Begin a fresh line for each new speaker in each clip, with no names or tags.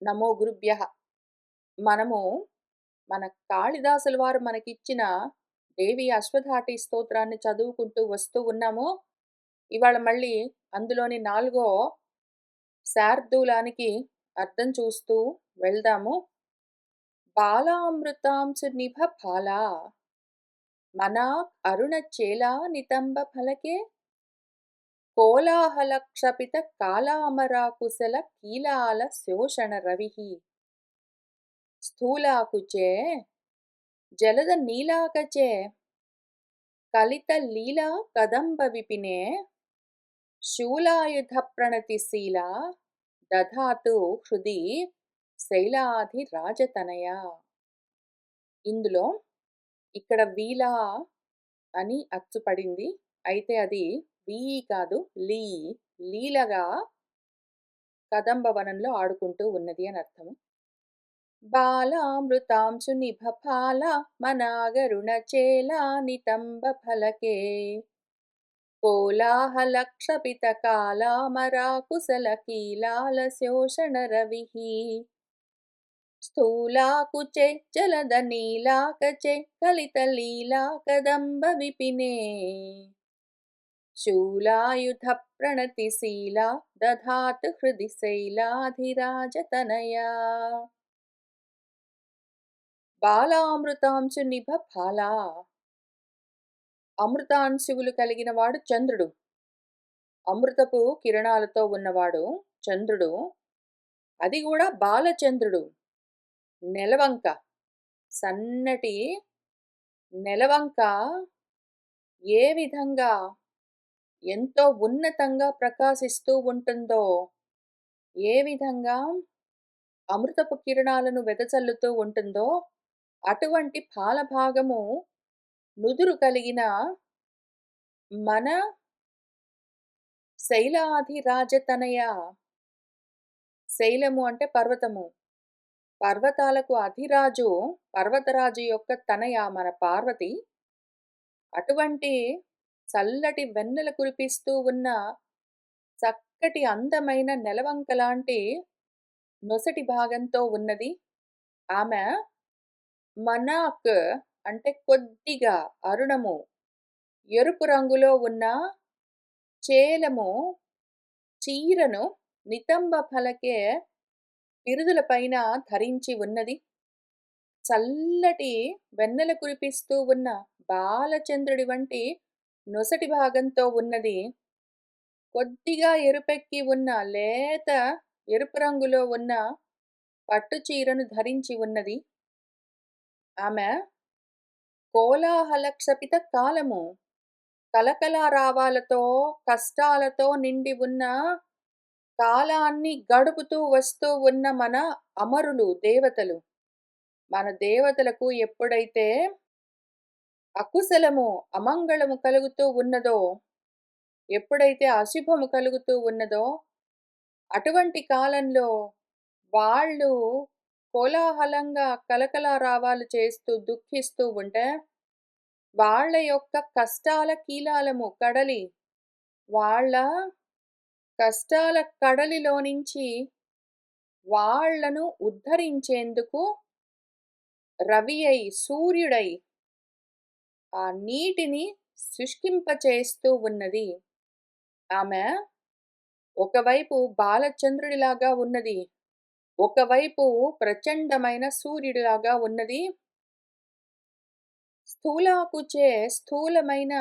నమో గురుభ్యః. మనము మన కాళిదాసుల వారు మనకిచ్చిన దేవి అశ్వధాటి స్తోత్రాన్ని చదువుకుంటూ వస్తూ ఉన్నాము. ఇవాళ మళ్ళీ అందులోని 4 శార్దూలానికి అర్థం చూస్తూ వెళ్దాము. బాలామృతాంశు నిభ ఫాలా మనా అరుణ చేలా నితంబ ఫలకే కోలాహల క్షపిత కాలామరాకుశల కీలాల శోషణ రవిః స్థూలాకుచే జలద నీలాకచే కలిత లీలా కదంబ విపినే శూలాయుధ ప్రణతిశీలా దధాతు హృది శైలాధి రాజతనయ. ఇందులో ఇక్కడ వీలా అని అచ్చుపడింది. అయితే అది వీ కాదు, లీ. లీలగా కదంబ వనంలో ఆడుకుంటూ ఉన్నది అని అర్థము. బాలామృతాంశు నిభ ఫాల మనాగరుణ చేలా నితంబ ఫలకే కోలాహల క్షపిత కాలామరాకుశల కీలాల శోషణ రవిః స్థూలాకుచే జలద నీలాకచే కలిత లీలా కదంబ విపినే శూలాయుధ ప్రణతిశీలా దధాతు హృది శైలాధిరాజతనయా. బాలామృతాంశు నిభ ఫాలా, అమృతాంశువులు కలిగిన వాడు చంద్రుడు. అమృతపు కిరణాలతో ఉన్నవాడు చంద్రుడు. అది కూడా బాలచంద్రుడు. నెలవంక, సన్నటి నెలవంక ఏ విధంగా ఎంతో ఉన్నతంగా ప్రకాశిస్తూ ఉంటుందో, ఏ విధంగా అమృతపు కిరణాలను వెదజల్లుతూ ఉంటుందో, అటువంటి పాలభాగము నుదురు కలిగిన మన శైలాధిరాజతనయ. శైలము అంటే పర్వతము. పర్వతాలకు అధిరాజు, పర్వతరాజు యొక్క తనయ మన పార్వతి. అటువంటి చల్లటి వెన్నెల కురిపిస్తూ ఉన్న చక్కటి అందమైన నెలవంక లాంటి నొసటి భాగంతో ఉన్నది ఆమె. మనాక్ అంటే కొద్దిగా, అరుణము, ఎరుపు రంగులో ఉన్న చేలము చీరను నితంబ ఫలకే పిరుదుల పైన ధరించి ఉన్నది. చల్లటి వెన్నెల కురిపిస్తూ ఉన్న బాలచంద్రుడి వంటి నొసటి భాగంతో ఉన్నది. కొద్దిగా ఎరుపెక్కి ఉన్న లేత ఎరుపు రంగులో ఉన్న పట్టు చీరను ధరించి ఉన్నది ఆమె. కోలాహల క్షపిత కాలము, కలకలారావాలతో కష్టాలతో నిండి ఉన్న కాలాన్ని గడుపుతూ వస్తూ ఉన్న మన అమరులు, దేవతలు. మన దేవతలకు ఎప్పుడైతే అకుశలము, అమంగళము కలుగుతూ ఉన్నదో, ఎప్పుడైతే అశుభము కలుగుతూ ఉన్నదో, అటువంటి కాలంలో వాళ్ళు కోలాహలంగా కలకలారావాలు చేస్తూ దుఃఖిస్తూ ఉంటే, వాళ్ళ యొక్క కష్టాల కీలాలము కడలి, వాళ్ళ కష్టాల కడలిలో నుంచి వాళ్లను ఉద్ధరించేందుకు రవి అయి, సూర్యుడై ఆ నీటిని శుష్కింపచేస్తూ ఉన్నది ఆమె. ఒకవైపు బాలచంద్రుడిలాగా ఉన్నది, ఒకవైపు ప్రచండమైన సూర్యుడిలాగా ఉన్నది. స్థూలాకుచే స్థూలమైన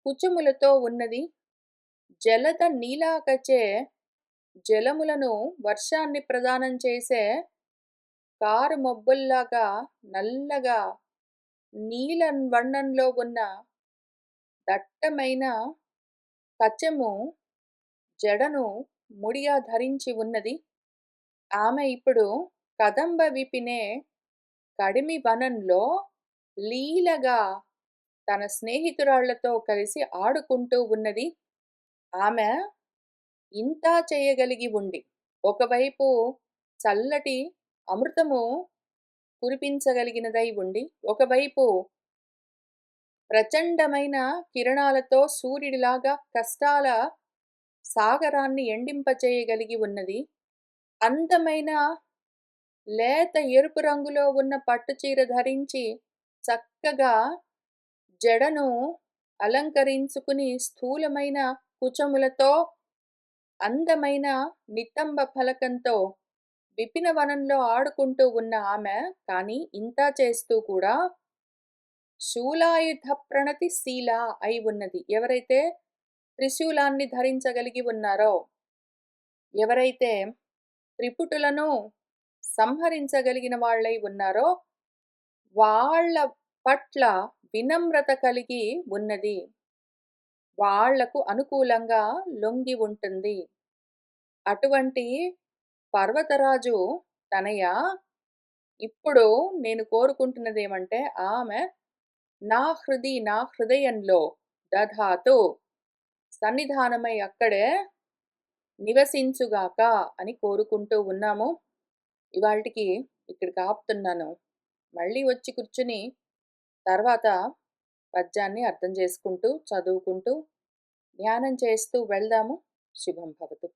కుచములతో ఉన్నది. జలద నీలాకచే జలములను, వర్షాన్ని ప్రదానం చేసే కారు మబ్బుల్లాగా నల్లగా నీలం వర్ణంలో ఉన్న దట్టమైన కచము జడను ముడిగా ధరించి ఉన్నది ఆమె. ఇప్పుడు కదంబ విపినే కడిమి వనంలో లీలగా తన స్నేహితురాళ్లతో కలిసి ఆడుకుంటూ ఉన్నది ఆమె. ఇంతా చేయగలిగి ఉండి, ఒకవైపు చల్లటి అమృతము కురిపించగలిగినదై ఉండి, ఒకవైపు ప్రచండమైన కిరణాలతో సూర్యుడిలాగా కష్టాల సాగరాన్ని ఎండింపచేయగలిగి ఉన్నది. అందమైన లేత ఎరుపు రంగులో ఉన్న పట్టుచీర ధరించి చక్కగా జడను అలంకరించుకుని స్థూలమైన కుచములతో అందమైన నితంబ ఫలకంతో విపిన వనంలో ఆడుకుంటూ ఉన్న ఆమె కానీ ఇంతా చేస్తూ కూడా శూలాయుధ ప్రణతి శీల అయి ఉన్నది. ఎవరైతే త్రిశూలాన్ని ధరించగలిగి ఉన్నారో, ఎవరైతే త్రిపుటులను సంహరించగలిగిన వాళ్ళై ఉన్నారో, వాళ్ళ పట్ల వినమ్రత కలిగి ఉన్నది. వాళ్లకు అనుకూలంగా లొంగి ఉంటుంది. అటువంటి పర్వతరాజు తనయ ఇప్పుడు నేను కోరుకుంటున్నదేమంటే ఆమె నా హృదయంలో దధాతు సన్నిధానమై అక్కడే నివసించుగాక అని కోరుకుంటూ ఉన్నాము. ఇవాల్టికి ఇక్కడికి ఆపుతున్నాను. మళ్ళీ వచ్చి కూర్చుని తర్వాత పద్యాన్ని అర్థం చేసుకుంటూ, చదువుకుంటూ, ధ్యానం చేస్తూ వెళ్దాము. శుభం భవతు.